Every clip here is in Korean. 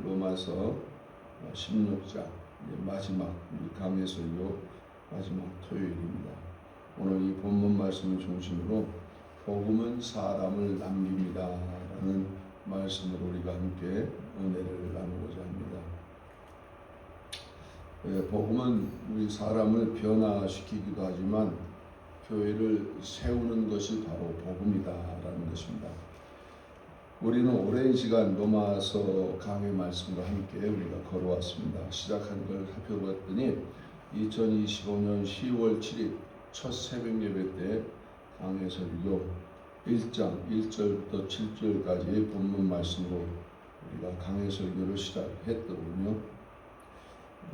로마서 16장 마지막 강해설교 마지막 토요일입니다. 오늘 이 본문 말씀을 중심으로 복음은 사람을 남깁니다 라는 말씀으로 우리가 함께 은혜를 나누고자 합니다. 복음은 우리 사람을 변화시키기도 하지만 교회를 세우는 것이 바로 복음이다 라는 것입니다. 우리는 오랜 시간 로마서 강의 말씀과 함께 우리가 걸어왔습니다. 시작한 걸 살펴봤더니 2025년 10월 7일 첫 새벽 예배 때 강의 설교 1장 1절부터 7절까지의 본문 말씀으로 우리가 강의 설교를 시작했더군요.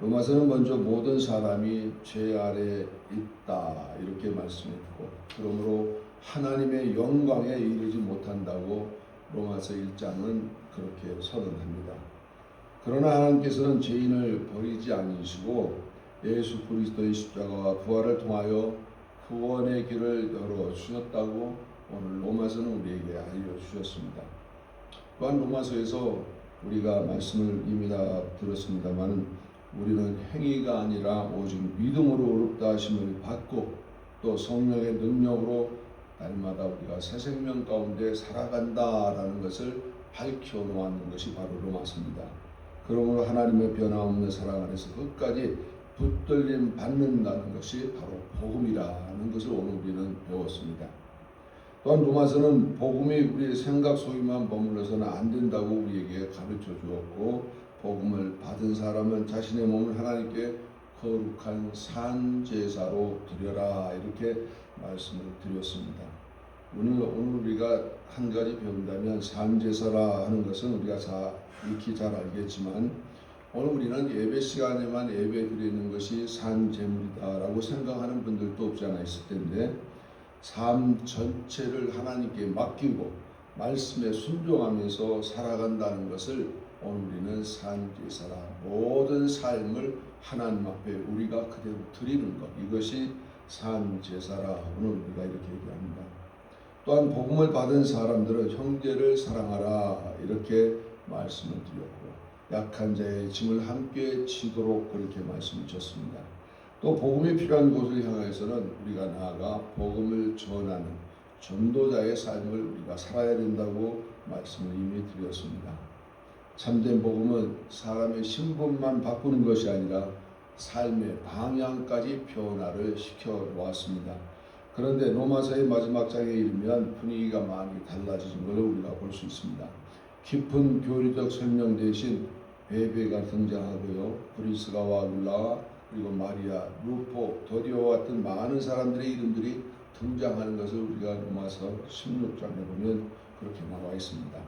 로마서는 먼저 모든 사람이 죄 아래 있다 이렇게 말씀했고, 그러므로 하나님의 영광에 이르지 못한다고 로마서 1장은 그렇게 선언합니다. 그러나 하나님께서는 죄인을 버리지 않으시고 예수 그리스도의 십자가와 부활을 통하여 구원의 길을 열어주셨다고 오늘 로마서는 우리에게 알려주셨습니다. 또한 로마서에서 우리가 말씀을 이미 다 들었습니다만 우리는 행위가 아니라 오직 믿음으로 의롭다 하심을 받고 또 성령의 능력으로 날마다 우리가 새 생명 가운데 살아간다라는 것을 밝혀놓는 것이 바로 로마서입니다. 그러므로 하나님의 변함없는 사랑 안에서 끝까지 붙들림 받는다는 것이 바로 복음이라는 것을 오늘 우리는 배웠습니다. 또한 로마서는 복음이 우리의 생각 속에만 머물러서는 안 된다고 우리에게 가르쳐 주었고, 복음을 받은 사람은 자신의 몸을 하나님께 거룩한 산 제사로 드려라 이렇게 말씀을 드렸습니다. 오늘 우리가 한 가지 배운다면 산 제사라 하는 것은 우리가 익히 잘 알겠지만 오늘 우리는 예배 시간에만 예배 드리는 것이 산 제물이다라고 생각하는 분들도 없지 않아 있을 텐데, 삶 전체를 하나님께 맡기고 말씀에 순종하면서 살아간다는 것을 오늘 우리는 산제사라, 모든 삶을 하나님 앞에 우리가 그대로 드리는 것, 이것이 산제사라 오늘 우리가 이렇게 얘기합니다. 또한 복음을 받은 사람들은 형제를 사랑하라 이렇게 말씀을 드렸고, 약한 자의 짐을 함께 지도록 그렇게 말씀을 줬습니다. 또 복음이 필요한 곳을 향해서는 우리가 나아가 복음을 전하는 전도자의 삶을 우리가 살아야 된다고 말씀을 이미 드렸습니다. 참된 복음은 사람의 신분만 바꾸는 것이 아니라 삶의 방향까지 변화를 시켜 놓았습니다. 그런데 로마서의 마지막 장에 이르면 분위기가 많이 달라지는 것을 우리가 볼 수 있습니다. 깊은 교리적 설명 대신 베베가 등장하고요, 브리스가와 아굴라 그리고 마리아, 루포, 더디오와 같은 많은 사람들의 이름들이 등장하는 것을 우리가 로마서 16장에 보면 그렇게 나와 있습니다.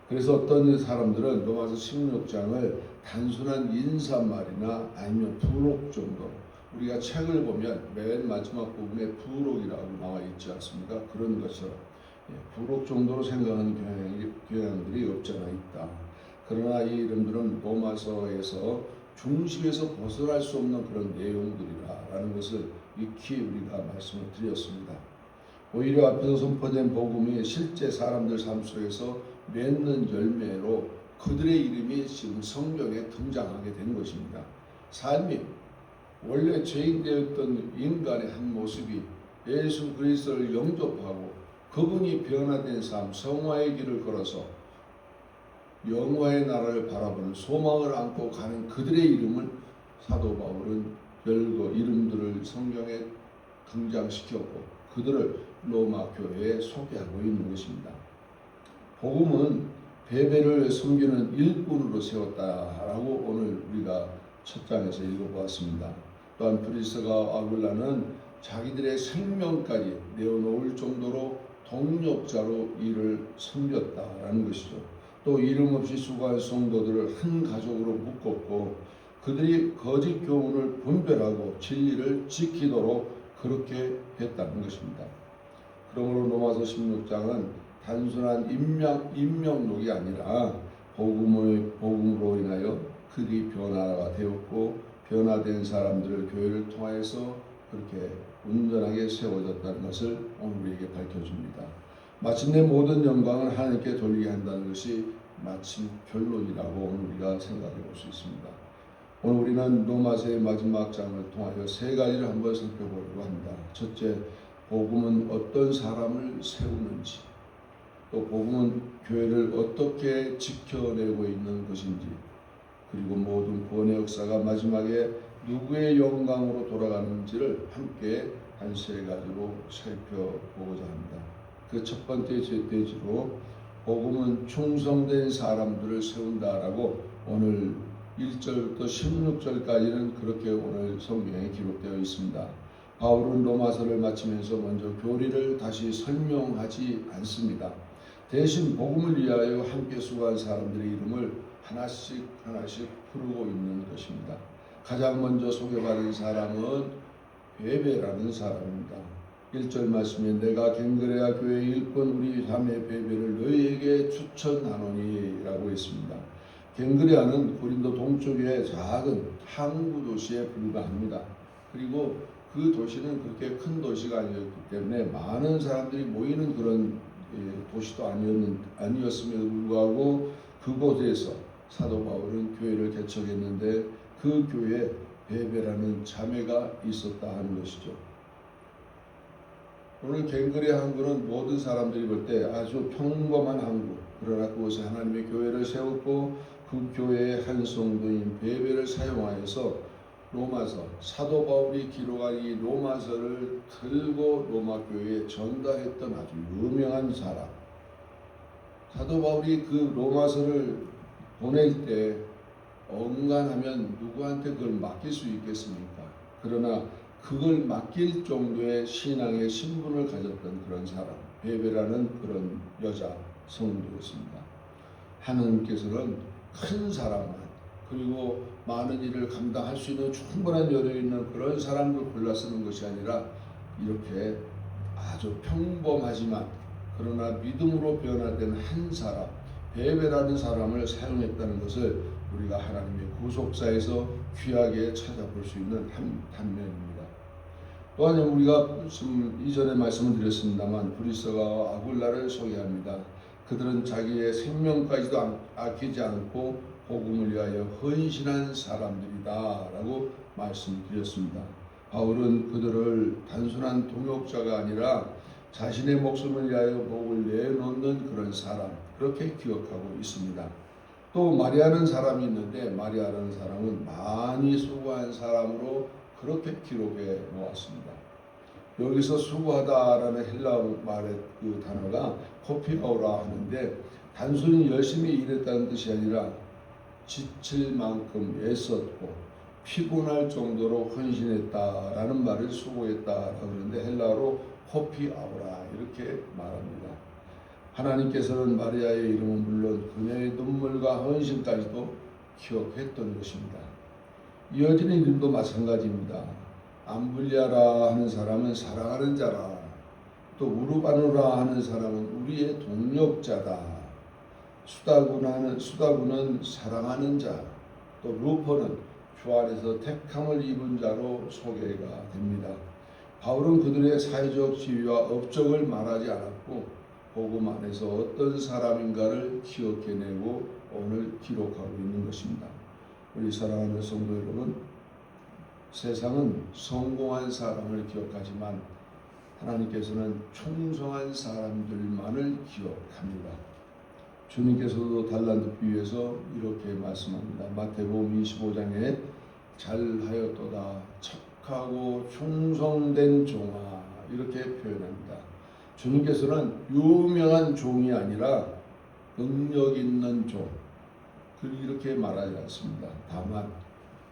그래서 어떤 사람들은 로마서 16장을 단순한 인사말이나 아니면 부록 정도, 우리가 책을 보면 맨 마지막 부분에 부록이라고 나와 있지 않습니까? 그런 것처럼 부록 정도로 생각하는 경향들이 없지 않아 있다. 그러나 이 이름들은 로마서에서 중심에서 벗어날 수 없는 그런 내용들이라는 것을 익히 우리가 말씀을 드렸습니다. 오히려 앞에서 선포된 복음이 실제 사람들 삶 속에서 맺는 열매로 그들의 이름이 지금 성경에 등장하게 된 것입니다. 삶이 원래 죄인 되었던 인간의 한 모습이 예수 그리스도를 영접하고 그분이 변화된 삶, 성화의 길을 걸어서 영화의 나라를 바라보는 소망을 안고 가는 그들의 이름을 사도 바울은 별거 이름들을 성경에 등장시켰고 그들을 로마 교회에 소개하고 있는 것입니다. 복음은 베베를 섬기는 일꾼으로 세웠다라고 오늘 우리가 첫 장에서 읽어보았습니다. 또한 브리스가 아굴라는 자기들의 생명까지 내어놓을 정도로 동력자로 이를 섬겼다라는 것이죠. 또 이름 없이 수고한 성도들을 한 가족으로 묶었고 그들이 거짓 교훈을 분별하고 진리를 지키도록 그렇게 했다는 것입니다. 그러므로 로마서 16장은 단순한 인명록이 아니라 복음으로 인하여 그들이 변화가 되었고 변화된 사람들을 교회를 통하여서 그렇게 온전하게 세워졌다는 것을 오늘 우리에게 밝혀줍니다. 마침내 모든 영광을 하나님께 돌리게 한다는 것이 마침 결론이라고 오늘 우리가 생각해 볼 수 있습니다. 오늘 우리는 로마서의 마지막 장을 통하여 세 가지를 한번 살펴보려고 합니다. 첫째, 복음은 어떤 사람을 세우는지, 또 복음은 교회를 어떻게 지켜내고 있는 것인지, 그리고 모든 구원의 역사가 마지막에 누구의 영광으로 돌아가는지를 함께 한 세 가지로 살펴보고자 합니다. 그 첫 번째 제대지로 복음은 충성된 사람들을 세운다라고 오늘 1절부터 16절까지는 그렇게 오늘 성경에 기록되어 있습니다. 바울은 로마서를 마치면서 먼저 교리를 다시 설명하지 않습니다. 대신 복음을 위하여 함께 수고한 사람들의 이름을 하나씩 부르고 있는 것입니다. 가장 먼저 소개받은 사람은 베베라는 사람입니다. 1절 말씀에 내가 갱그레아 교회 일꾼 우리 자매 베베를 너희에게 추천하노니 라고 했습니다. 갱그레아는 고린도 동쪽의 작은 항구 도시에 불과합니다. 그리고 그 도시는 그렇게 큰 도시가 아니었기 때문에 많은 사람들이 모이는 그런 도시도 아니었음에도 불구하고 그곳에서 사도 바울은 교회를 개척했는데 그 교회에 베베라는 자매가 있었다 하는 것이죠. 오늘 갱그레 항구는 모든 사람들이 볼 때 아주 평범한 항구, 그러나 그곳에 하나님의 교회를 세웠고 그 교회의 한 성도인 베베를 사용하여서 로마서, 사도 바울이 기록한 이 로마서를 들고 로마 교회에 전달했던 아주 유명한 사람. 사도 바울이 그 로마서를 보낼 때 언간하면 누구한테 그걸 맡길 수 있겠습니까? 그러나 그걸 맡길 정도의 신앙의 신분을 가졌던 그런 사람, 베베라는 그런 여자 성도였습니다. 하나님께서는 큰 사람만, 그리고 많은 일을 감당할 수 있는 충분한 여유 있는 그런 사람을 골라 쓰는 것이 아니라 이렇게 아주 평범하지만 그러나 믿음으로 변화된 한 사람, 베베라는 사람을 사용했다는 것을 우리가 하나님의 구속사에서 귀하게 찾아볼 수 있는 한 단면입니다. 또한 우리가 이전에 말씀을 드렸습니다만 브리스가와 아굴라를 소개합니다. 그들은 자기의 생명까지도 아끼지 않고 복음을 위하여 헌신한 사람들이다 라고 말씀드렸습니다. 바울은 그들을 단순한 동역자가 아니라 자신의 목숨을 위하여 목을 내놓는 그런 사람, 그렇게 기억하고 있습니다. 또 마리아라는 사람이 있는데 마리아라는 사람은 많이 수고한 사람으로 그렇게 기록해 놓았습니다. 여기서 수고하다라는 헬라어 말의 그 단어가 코피아오라 하는데 단순히 열심히 일했다는 뜻이 아니라 지칠 만큼 애썼고 피곤할 정도로 헌신했다라는 말을 수고했다라고 하는데 헬라어로 코피아오라 이렇게 말합니다. 하나님께서는 마리아의 이름은 물론 그녀의 눈물과 헌신까지도 기억했던 것입니다. 이어지는 이름도 마찬가지입니다. 암블리아라 하는 사람은 사랑하는 자라, 또 우르바누라 하는 사람은 우리의 동력자다. 수다구는 사랑하는 자, 또 루퍼는 주 안에서 택함을 입은 자로 소개가 됩니다. 바울은 그들의 사회적 지위와 업적을 말하지 않았고 복음 안에서 어떤 사람인가를 기억해내고 오늘 기록하고 있는 것입니다. 우리 사랑하는 성도 여러분, 세상은 성공한 사람을 기억하지만 하나님께서는 충성한 사람들만을 기억합니다. 주님께서도 달란트 비유에서 이렇게 말씀합니다. 마태복음 25장에 잘하였도다 착하고 충성된 종아 이렇게 표현합니다. 주님께서는 유명한 종이 아니라 능력 있는 종 이렇게 말하지 않습니다. 다만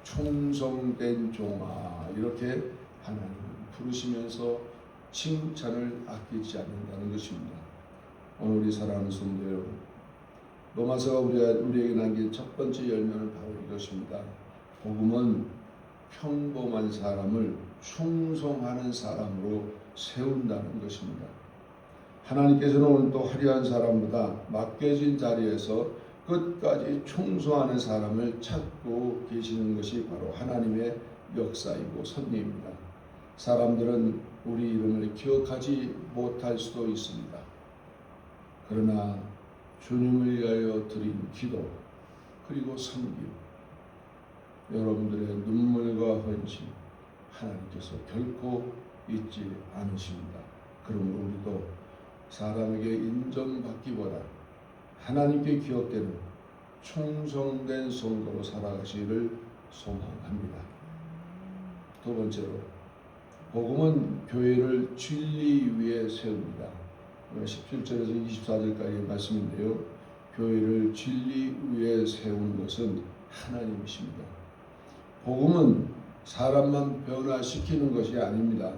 충성된 종아 이렇게 하나님 부르시면서 칭찬을 아끼지 않는다는 것입니다. 오늘 우리 사랑하는 성도 여러분, 로마서가 우리에게 남긴 첫 번째 열매는 바로 이것입니다. 복음은 평범한 사람을 충성하는 사람으로 세운다는 것입니다. 하나님께서는 오늘 또 화려한 사람보다 맡겨진 자리에서 끝까지 충성하는 사람을 찾고 계시는 것이 바로 하나님의 역사이고 섭리입니다. 사람들은 우리 이름을 기억하지 못할 수도 있습니다. 그러나 주님을 위하여 드린 기도, 그리고 섬김, 여러분들의 눈물과 헌신 하나님께서 결코 잊지 않으십니다. 그러므로 우리도 사람에게 인정받기보다 하나님께 기억되는 충성된 성도로 살아가시기를 소망합니다. 두 번째로, 복음은 교회를 진리 위에 세웁니다. 17절에서 24절까지의 말씀인데요. 교회를 진리 위에 세우는 것은 하나님이십니다. 복음은 사람만 변화시키는 것이 아닙니다.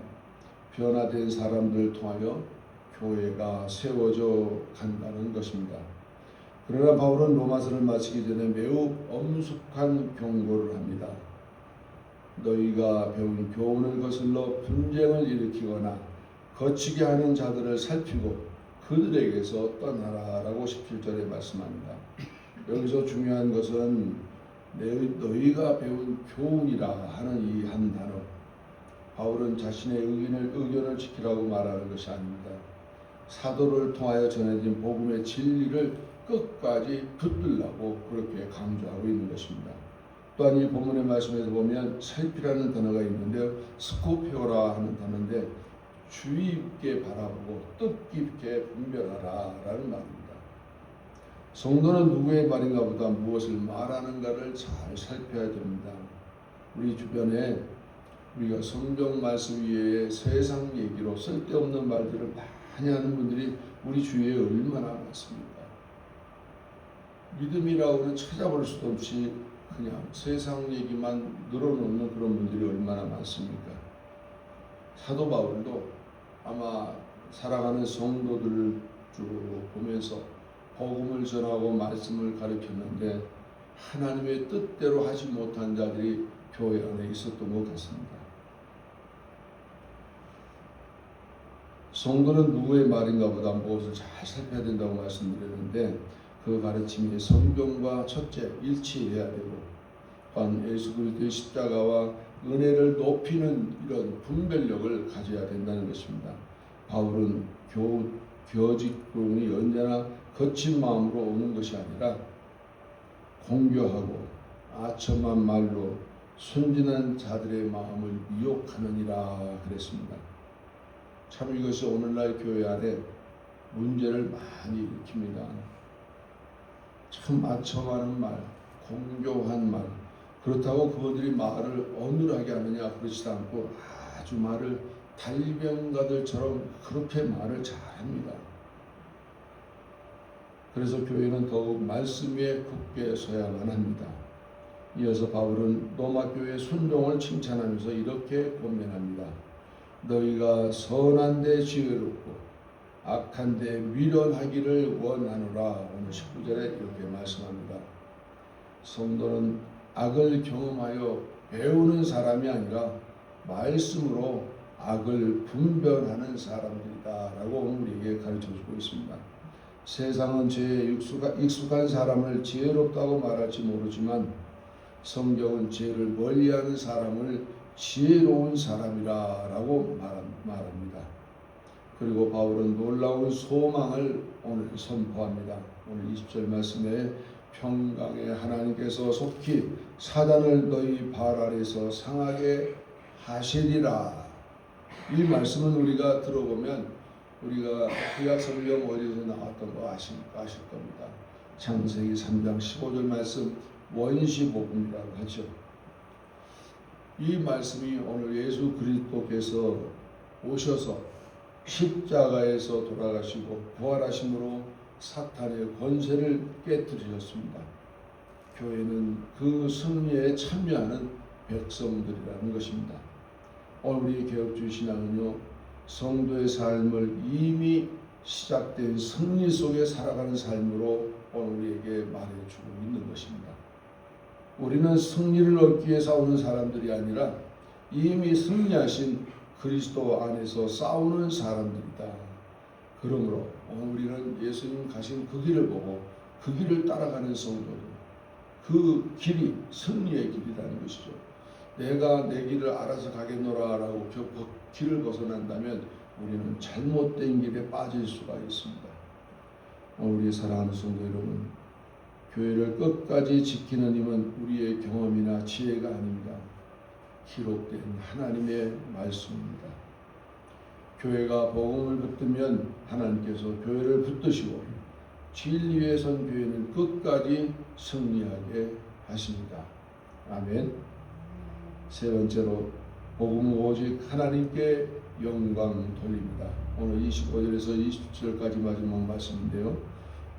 변화된 사람들을 통하여 교회가 세워져 간다는 것입니다. 그러나 바울은 로마서를 마치기 전에 매우 엄숙한 경고를 합니다. 너희가 배운 교훈을 거슬러 분쟁을 일으키거나 거치게 하는 자들을 살피고 그들에게서 떠나라라고 17절에 말씀합니다. 여기서 중요한 것은 너희가 배운 교훈이라 하는 이 한 단어, 바울은 자신의 의견을 지키라고 말하는 것이 아닙니다. 사도를 통하여 전해진 복음의 진리를 끝까지 붙들라고 그렇게 강조하고 있는 것입니다. 또한 이 본문의 말씀에서 보면 살피라는 단어가 있는데요, 스코페오라 하는 단어인데 주의 깊게 바라보고 뜻깊게 분별하라 라는 말입니다. 성도는 누구의 말인가 보다 무엇을 말하는가를 잘 살펴야 됩니다. 우리 주변에 우리가 성경 말씀 위에 세상 얘기로 쓸데없는 말들을 많이 하는 분들이 우리 주위에 얼마나 많습니까? 믿음이라고는 찾아볼 수도 없이 그냥 세상 얘기만 늘어놓는 그런 분들이 얼마나 많습니까? 사도 바울도 아마 살아가는 성도들을 쭉 보면서 복음을 전하고 말씀을 가르쳤는데 하나님의 뜻대로 하지 못한 자들이 교회 안에 있었던 것 같습니다. 성도는 누구의 말인가 보다 무엇을 잘 살펴야 된다고 말씀드렸는데 그 가르침이 성경과 첫째 일치해야 되고, 또한 예수 그리스도의 십자가와 은혜를 높이는 이런 분별력을 가져야 된다는 것입니다. 바울은 교직론이 언제나 거친 마음으로 오는 것이 아니라 공교하고 아첨한 말로 순진한 자들의 마음을 미혹하느니라 그랬습니다. 참 이것이 오늘날 교회 안에 문제를 많이 일으킵니다. 참 아첨하는 말, 공교한 말, 그렇다고 그들이 말을 어눌하게 하느냐 그렇지 않고 아주 말을 달변가들처럼 그렇게 말을 잘합니다. 그래서 교회는 더욱 말씀 위에 굳게 서야만 합니다. 이어서 바울은 로마 교회의 순종을 칭찬하면서 이렇게 권면합니다. 너희가 선한 데 지혜롭고 악한 데 미련하기를 원하노라. 오늘 19절에 이렇게 말씀합니다. 성도는 악을 경험하여 배우는 사람이 아니라 말씀으로 악을 분별하는 사람들이다 라고 우리에게 가르쳐주고 있습니다. 세상은 죄에 익숙한 사람을 지혜롭다고 말할지 모르지만 성경은 죄를 멀리하는 사람을 지혜로운 사람이라 라고 말합니다. 그리고 바울은 놀라운 소망을 오늘 선포합니다. 오늘 20절 말씀에 평강의 하나님께서 속히 사단을 너희 발 아래서 상하게 하시리라. 이 말씀은 우리가 들어보면 우리가 구약 성경 어디서 나왔던 거 아실 겁니다. 창세기 3장 15절 말씀 원시복음이라고 하죠. 이 말씀이 오늘 예수 그리스도께서 오셔서 십자가에서 돌아가시고 부활하심으로 사탄의 권세를 깨뜨리셨습니다. 교회는 그 승리에 참여하는 백성들이라는 것입니다. 오늘 우리 개혁주의 신앙은요, 성도의 삶을 이미 시작된 승리 속에 살아가는 삶으로 오늘 우리에게 말해주고 있는 것입니다. 우리는 승리를 얻기 위해 싸우는 사람들이 아니라 이미 승리하신 그리스도 안에서 싸우는 사람들이다. 그러므로 오늘 우리는 예수님 가신 그 길을 보고 그 길을 따라가는 성도들, 그 길이 승리의 길이라는 것이죠. 내가 내 길을 알아서 가겠노라라고 길을 벗어난다면 우리는 잘못된 길에 빠질 수가 있습니다. 우리 사랑하는 성도 여러분, 교회를 끝까지 지키는 힘은 우리의 경험이나 지혜가 아닙니다. 기록된 하나님의 말씀입니다. 교회가 복음을 붙들면 하나님께서 교회를 붙드시고 진리의 선 교회는 끝까지 승리하게 하십니다. 아멘. 세 번째로 복음은 오직 하나님께 영광 돌립니다. 오늘 25절에서 27절까지 마지막 말씀인데요.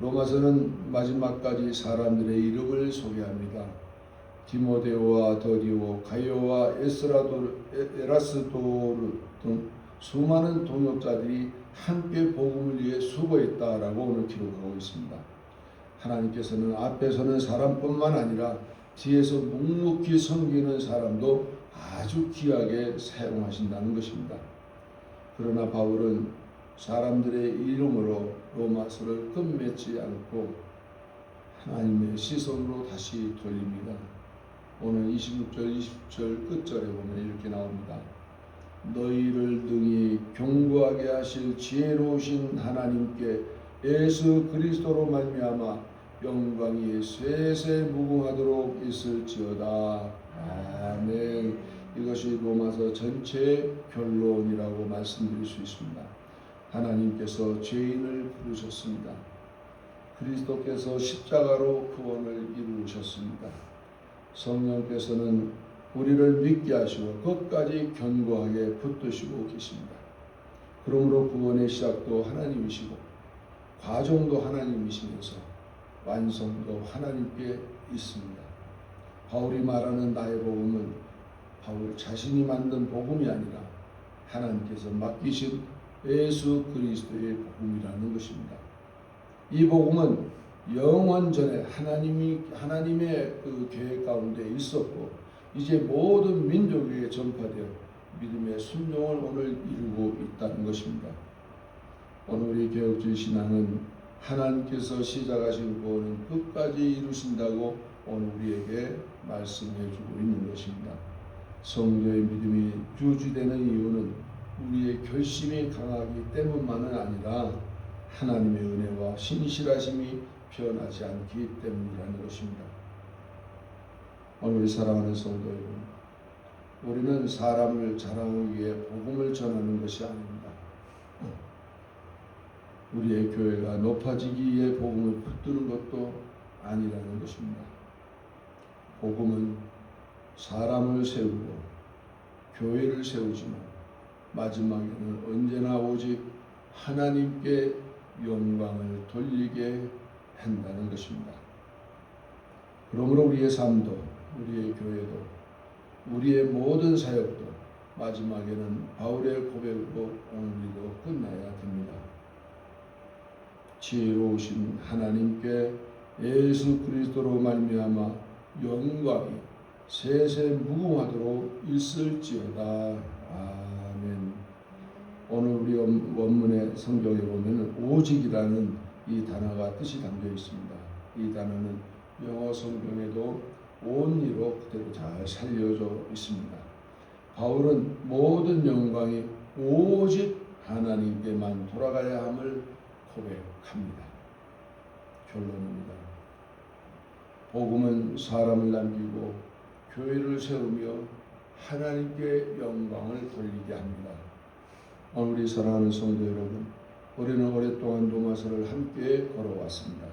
로마서는 마지막까지 사람들의 이름을 소개합니다. 디모데오와 더디오, 가이오와 에라스도르 등 수많은 동역자들이 함께 복음을 위해 수고했다라고 오늘 기록하고 있습니다. 하나님께서는 앞에서는 사람뿐만 아니라 뒤에서 묵묵히 섬기는 사람도 아주 귀하게 사용하신다는 것입니다. 그러나 바울은 사람들의 이름으로 로마서를 끝맺지 않고 하나님의 시선으로 다시 돌립니다. 오늘 26절, 20절 끝절에 보면 이렇게 나옵니다. 너희를 능히 견고하게 하실 지혜로우신 하나님께 예수 그리스도로 말미암아 영광이 쇠쇠 무궁하도록 있을지어다. 아멘. 이것이 로마서 전체의 결론이라고 말씀드릴 수 있습니다. 하나님께서 죄인을 부르셨습니다. 그리스도께서 십자가로 구원을 이루셨습니다. 성령께서는 우리를 믿게 하시고 끝까지 견고하게 붙드시고 계십니다. 그러므로 구원의 시작도 하나님이시고 과정도 하나님이시면서 완성도 하나님께 있습니다. 바울이 말하는 나의 복음은 바울 자신이 만든 복음이 아니라 하나님께서 맡기신 예수 그리스도의 복음이라는 것입니다. 이 복음은 영원 전에 하나님의 그 계획 가운데 있었고 이제 모든 민족에게 전파되어 믿음의 순종을 오늘 이루고 있다는 것입니다. 오늘 우리 개혁주의 신앙은 하나님께서 시작하신 구원은 끝까지 이루신다고 오늘 우리에게 말씀해 주고 있는 것입니다. 성도의 믿음이 유지되는 이유는 우리의 결심이 강하기 때문만은 아니라 하나님의 은혜와 신실하심이 변하지 않기 때문이라는 것입니다. 오늘 우리 사랑하는 성도 여러분, 우리는 사람을 자랑하기 위해 복음을 전하는 것이 아닙니다. 우리의 교회가 높아지기 위해 복음을 붙드는 것도 아니라는 것입니다. 복음은 사람을 세우고 교회를 세우지만 마지막에는 언제나 오직 하나님께 영광을 돌리게 한다는 것입니다. 그러므로 우리의 삶도, 우리의 교회도, 우리의 모든 사역도 마지막에는 바울의 고백으로 오늘도 끝나야 됩니다. 지혜로우신 하나님께 예수 그리스도로 말미암아 영광이 세세 무궁하도록 있을지어다. 아멘. 오늘 우리 원문의 성경에 보면 오직이라는 이 단어가 뜻이 담겨 있습니다. 이 단어는 영어 성경에도 only로 그대로 잘 살려져 있습니다. 바울은 모든 영광이 오직 하나님께만 돌아가야 함을 고백합니다. 결론입니다. 복음은 사람을 남기고 교회를 세우며 하나님께 영광을 돌리게 합니다. 우리 사랑하는 성도 여러분, 우리는 오랫동안 로마서를 함께 걸어왔습니다.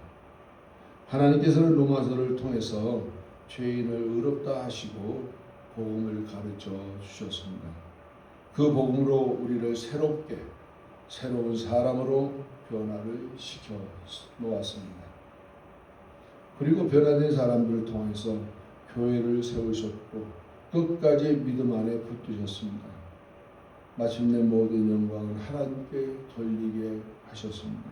하나님께서는 로마서를 통해서 죄인을 의롭다 하시고 복음을 가르쳐 주셨습니다. 그 복음으로 우리를 새롭게 새로운 사람으로 변화를 시켜 놓았습니다. 그리고 변화된 사람들을 통해서 교회를 세우셨고 끝까지 믿음 안에 붙드셨습니다. 마침내 모든 영광을 하나님께 돌리게 하셨습니다.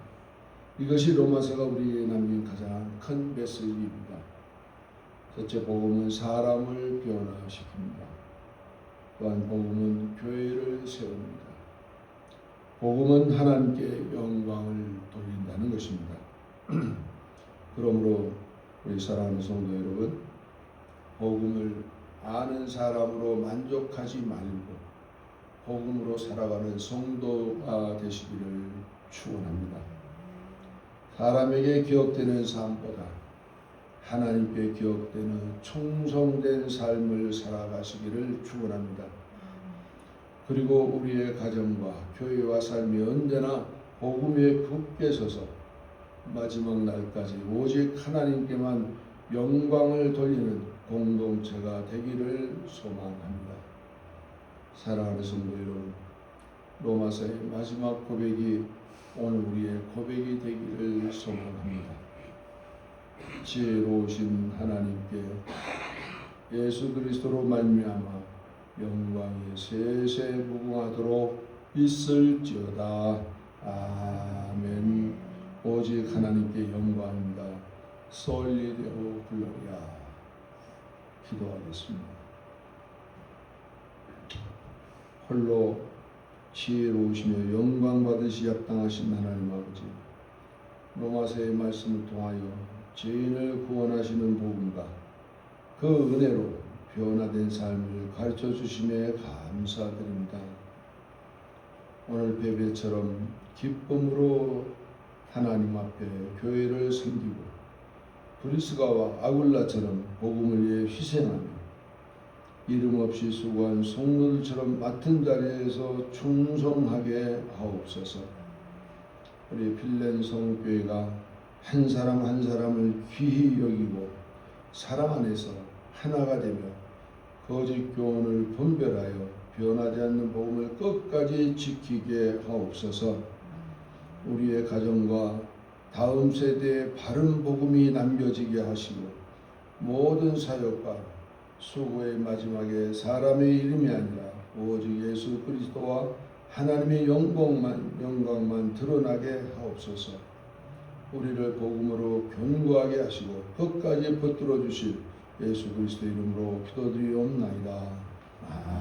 이것이 로마서가 우리에게 남긴 가장 큰 메시지입니다. 첫째, 복음은 사람을 변화시킵니다. 또한 복음은 교회를 세웁니다. 복음은 하나님께 영광을 돌린다는 것입니다. 그러므로 우리 사랑하는 성도 여러분, 복음을 아는 사람으로 만족하지 말고 복음으로 살아가는 성도가 되시기를 축원합니다. 사람에게 기억되는 삶보다 하나님께 기억되는 충성된 삶을 살아가시기를 축원합니다. 그리고 우리의 가정과 교회와 삶이 언제나 복음 위에 굳게 서서 마지막 날까지 오직 하나님께만 영광을 돌리는 공동체가 되기를 소망합니다. 사랑하는 성도 여러분, 로마서의 마지막 고백이 오늘 우리의 고백이 되기를 소망합니다. 지혜로우신 하나님께 예수 그리스도로 말미암아 영광이 세세 무궁하도록 있을지어다. 아멘. 오직 하나님께 영광입니다. 솔리 데오 글로리아. 기도하겠습니다. 홀로 지혜로우시며 영광 받으시 합당하신 하나님 아버지, 로마서의 말씀을 통하여 죄인을 구원하시는 복음과 그 은혜로 변화된 삶을 가르쳐 주심에 감사드립니다. 오늘 베베처럼 기쁨으로 하나님 앞에 교회를 섬기고 브리스가와 아굴라처럼 복음을 위해 희생하며 이름 없이 수고한 성도들처럼 맡은 자리에서 충성하게 하옵소서. 우리 필렌 성교회가 한 사람 한 사람을 귀히 여기고 사랑 안에서 하나가 되며 거짓 교훈을 분별하여 변하지 않는 복음을 끝까지 지키게 하옵소서. 우리의 가정과 다음 세대에 바른 복음이 남겨지게 하시고 모든 사역과 수고의 마지막에 사람의 이름이 아니라 오직 예수 그리스도와 하나님의 영광만 드러나게 하옵소서. 우리를 복음으로 견고하게 하시고 끝까지 붙들어 주실 예수 그리스도 이름으로 기도드리옵나이다. 아멘.